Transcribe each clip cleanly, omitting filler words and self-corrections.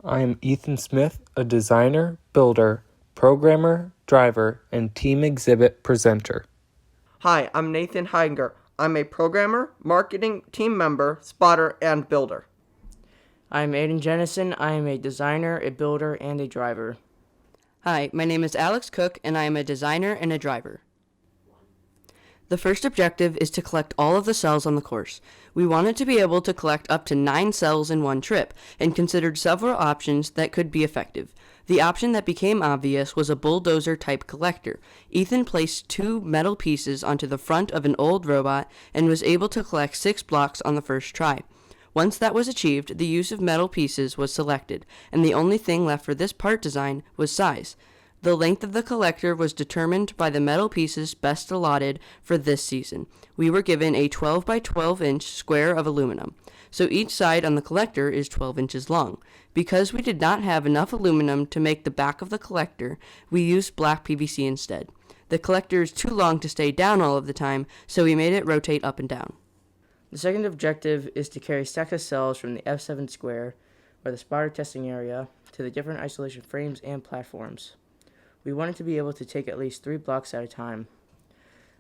I am Ethan Smith, a designer, builder, programmer, driver, and team exhibit presenter. Hi, I'm Nathan Heinger. I'm a programmer, marketing team member, spotter, and builder. I'm Aiden Jennison. I am a designer, a builder, and a driver. Hi, my name is Alex Cook, and I am a designer and a driver. The first objective is to collect all of the cells on the course. We wanted to be able to collect up to 9 cells in one trip, and considered several options that could be effective. The option that became obvious was a bulldozer-type collector. Ethan placed 2 metal pieces onto the front of an old robot and was able to collect 6 blocks on the first try. Once that was achieved, the use of metal pieces was selected, and the only thing left for this part design was size. The length of the collector was determined by the metal pieces best allotted for this season. We were given a 12 by 12 inch square of aluminum, so each side on the collector is 12 inches long. Because we did not have enough aluminum to make the back of the collector, we used black PVC instead. The collector is too long to stay down all of the time, so we made it rotate up and down. The second objective is to carry stacks of cells from the F7 square, or the spotter testing area, to the different isolation frames and platforms. We wanted to be able to take at least 3 blocks at a time.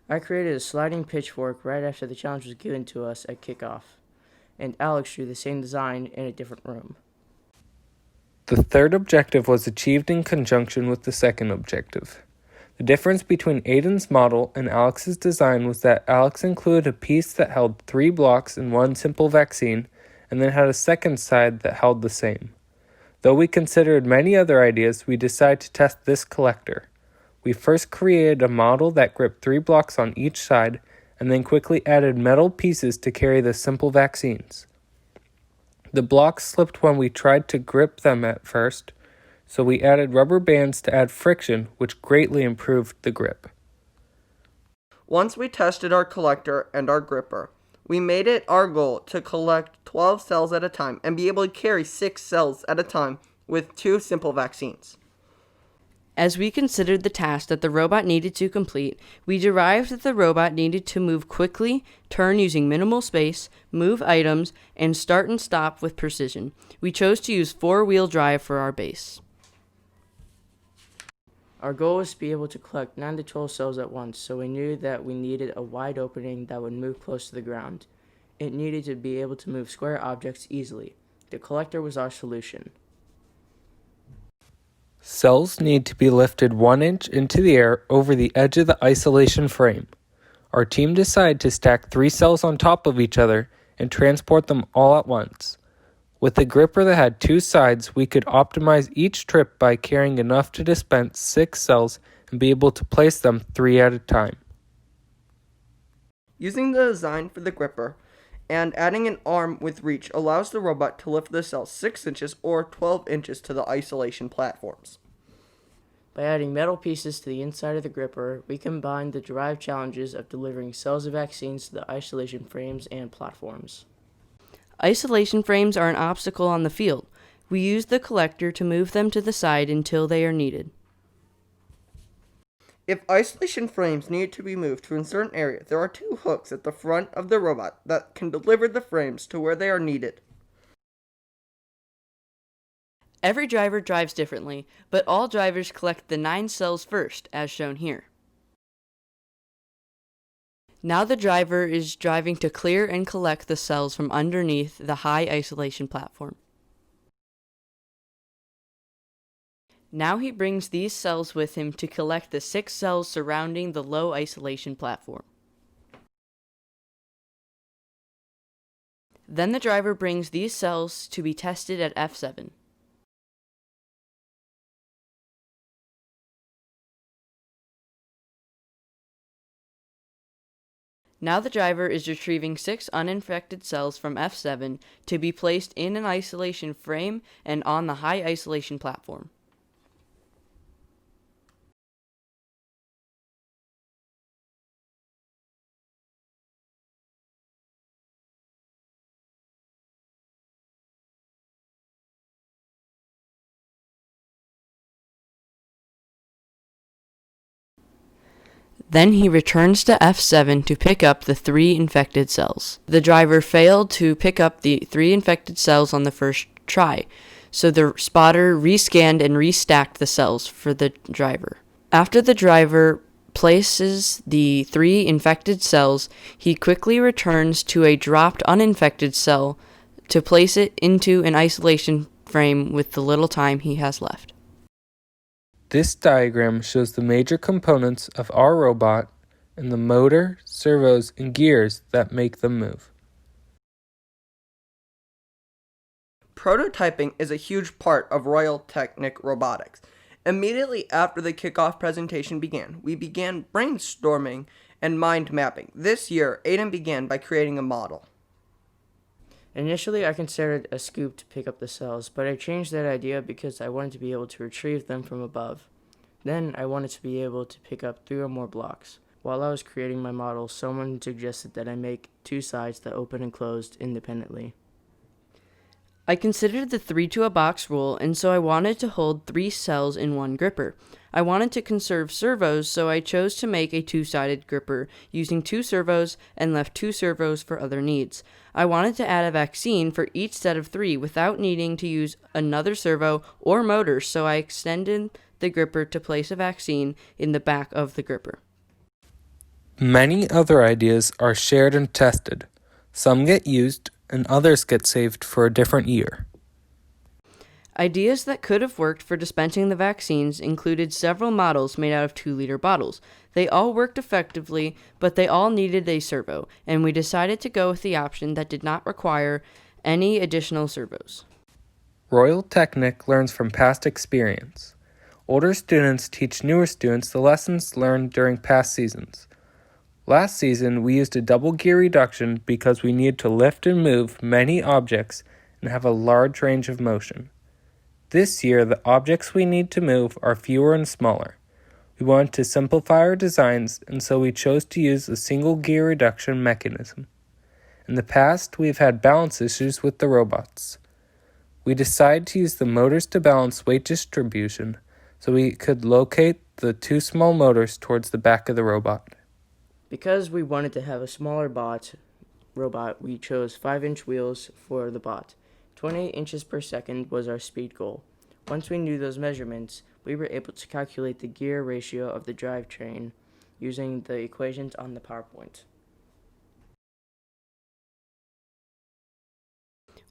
I created a sliding pitchfork right after the challenge was given to us at kickoff, and Alex drew the same design in a different room. The third objective was achieved in conjunction with the second objective. The difference between Aiden's model and Alex's design was that Alex included a piece that held 3 blocks in one simple vaccine, and then had a second side that held the same. Though we considered many other ideas, we decided to test this collector. We first created a model that gripped 3 blocks on each side, and then quickly added metal pieces to carry the simple vaccines. The blocks slipped when we tried to grip them at first, so we added rubber bands to add friction, which greatly improved the grip. Once we tested our collector and our gripper, we made it our goal to collect 12 cells at a time and be able to carry 6 cells at a time with 2 simple vaccines. As we considered the task that the robot needed to complete, we derived that the robot needed to move quickly, turn using minimal space, move items, and start and stop with precision. We chose to use 4-wheel drive for our base. Our goal was to be able to collect 9 to 12 cells at once, so we knew that we needed a wide opening that would move close to the ground. It needed to be able to move square objects easily. The collector was our solution. Cells need to be lifted 1 inch into the air over the edge of the isolation frame. Our team decided to stack 3 cells on top of each other and transport them all at once. With a gripper that had 2 sides, we could optimize each trip by carrying enough to dispense 6 cells and be able to place them 3 at a time. Using the design for the gripper and adding an arm with reach allows the robot to lift the cells 6 inches or 12 inches to the isolation platforms. By adding metal pieces to the inside of the gripper, we combined the derived challenges of delivering cells of vaccines to the isolation frames and platforms. Isolation frames are an obstacle on the field. We use the collector to move them to the side until they are needed. If isolation frames need to be moved to a certain area, there are 2 hooks at the front of the robot that can deliver the frames to where they are needed. Every driver drives differently, but all drivers collect the 9 cells first, as shown here. Now the driver is driving to clear and collect the cells from underneath the high isolation platform. Now he brings these cells with him to collect the 6 cells surrounding the low isolation platform. Then the driver brings these cells to be tested at F7. Now the driver is retrieving 6 uninfected cells from F7 to be placed in an isolation frame and on the high isolation platform. Then he returns to F7 to pick up the 3 infected cells. The driver failed to pick up the 3 infected cells on the first try, so the spotter rescanned and restacked the cells for the driver. After the driver places the 3 infected cells, he quickly returns to a dropped uninfected cell to place it into an isolation frame with the little time he has left. This diagram shows the major components of our robot and the motor, servos, and gears that make them move. Prototyping is a huge part of Royal Technic Robotics. Immediately after the kickoff presentation began, we began brainstorming and mind mapping. This year, Aiden began by creating a model. Initially, I considered a scoop to pick up the cells, but I changed that idea because I wanted to be able to retrieve them from above. Then, I wanted to be able to pick up 3 or more blocks. While I was creating my model, someone suggested that I make 2 sides that open and closed independently. I considered the 3 to a box rule, and so I wanted to hold 3 cells in one gripper. I wanted to conserve servos, so I chose to make a 2-sided gripper using 2 servos and left 2 servos for other needs. I wanted to add a vaccine for each set of 3 without needing to use another servo or motor, so I extended the gripper to place a vaccine in the back of the gripper. Many other ideas are shared and tested. Some get used, and others get saved for a different year. Ideas that could have worked for dispensing the vaccines included several models made out of 2-liter bottles. They all worked effectively, but they all needed a servo, and we decided to go with the option that did not require any additional servos. Royal Technic learns from past experience. Older students teach newer students the lessons learned during past seasons. Last season, we used a double gear reduction because we needed to lift and move many objects and have a large range of motion. This year, the objects we need to move are fewer and smaller. We wanted to simplify our designs, and so we chose to use a single gear reduction mechanism. In the past, we've had balance issues with the robots. We decided to use the motors to balance weight distribution, so we could locate the 2 small motors towards the back of the robot. Because we wanted to have a smaller robot, we chose 5-inch wheels for the bot. 28 inches per second was our speed goal. Once we knew those measurements, we were able to calculate the gear ratio of the drivetrain using the equations on the PowerPoint.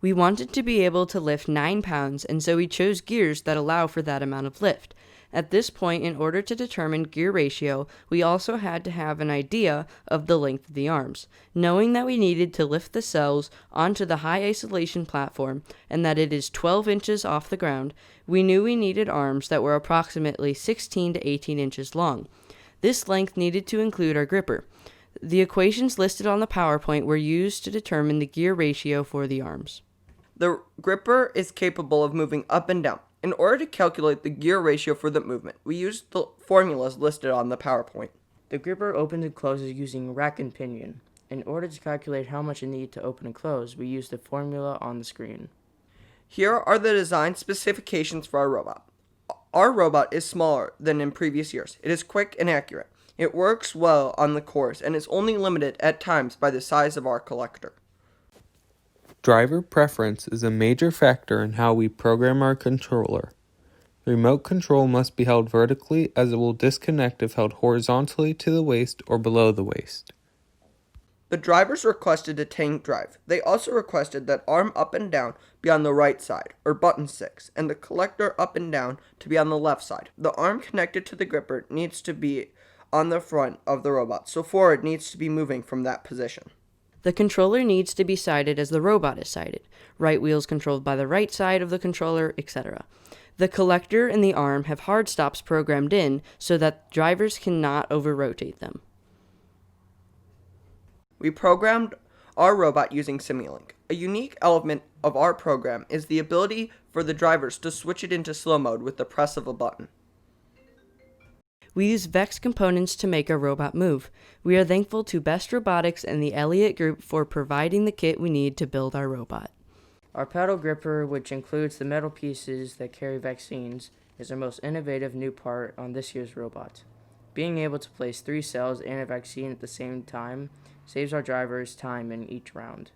We wanted to be able to lift 9 pounds, and so we chose gears that allow for that amount of lift. At this point, in order to determine gear ratio, we also had to have an idea of the length of the arms. Knowing that we needed to lift the cells onto the high isolation platform and that it is 12 inches off the ground, we knew we needed arms that were approximately 16 to 18 inches long. This length needed to include our gripper. The equations listed on the PowerPoint were used to determine the gear ratio for the arms. The gripper is capable of moving up and down. In order to calculate the gear ratio for the movement, we used the formulas listed on the PowerPoint. The gripper opens and closes using rack and pinion. In order to calculate how much it needed to open and close, we used the formula on the screen. Here are the design specifications for our robot. Our robot is smaller than in previous years. It is quick and accurate. It works well on the course and is only limited at times by the size of our collector. Driver preference is a major factor in how we program our controller. Remote control must be held vertically as it will disconnect if held horizontally to the waist or below the waist. The drivers requested a tank drive. They also requested that arm up and down be on the right side, or button 6, and the collector up and down to be on the left side. The arm connected to the gripper needs to be on the front of the robot, so forward needs to be moving from that position. The controller needs to be sighted as the robot is sighted. Right wheels controlled by the right side of the controller, etc. The collector and the arm have hard stops programmed in so that drivers cannot over-rotate them. We programmed our robot using Simulink. A unique element of our program is the ability for the drivers to switch it into slow mode with the press of a button. We use VEX components to make our robot move. We are thankful to Best Robotics and the Elliott Group for providing the kit we need to build our robot. Our paddle gripper, which includes the metal pieces that carry vaccines, is our most innovative new part on this year's robot. Being able to place 3 cells and a vaccine at the same time saves our drivers time in each round.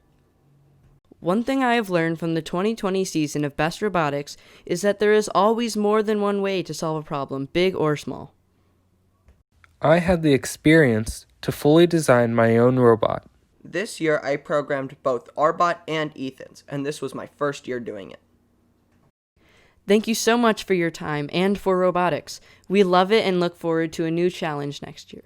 One thing I have learned from the 2020 season of Best Robotics is that there is always more than one way to solve a problem, big or small. I had the experience to fully design my own robot. This year, I programmed both Arbot and Ethan's, and this was my first year doing it. Thank you so much for your time and for robotics. We love it and look forward to a new challenge next year.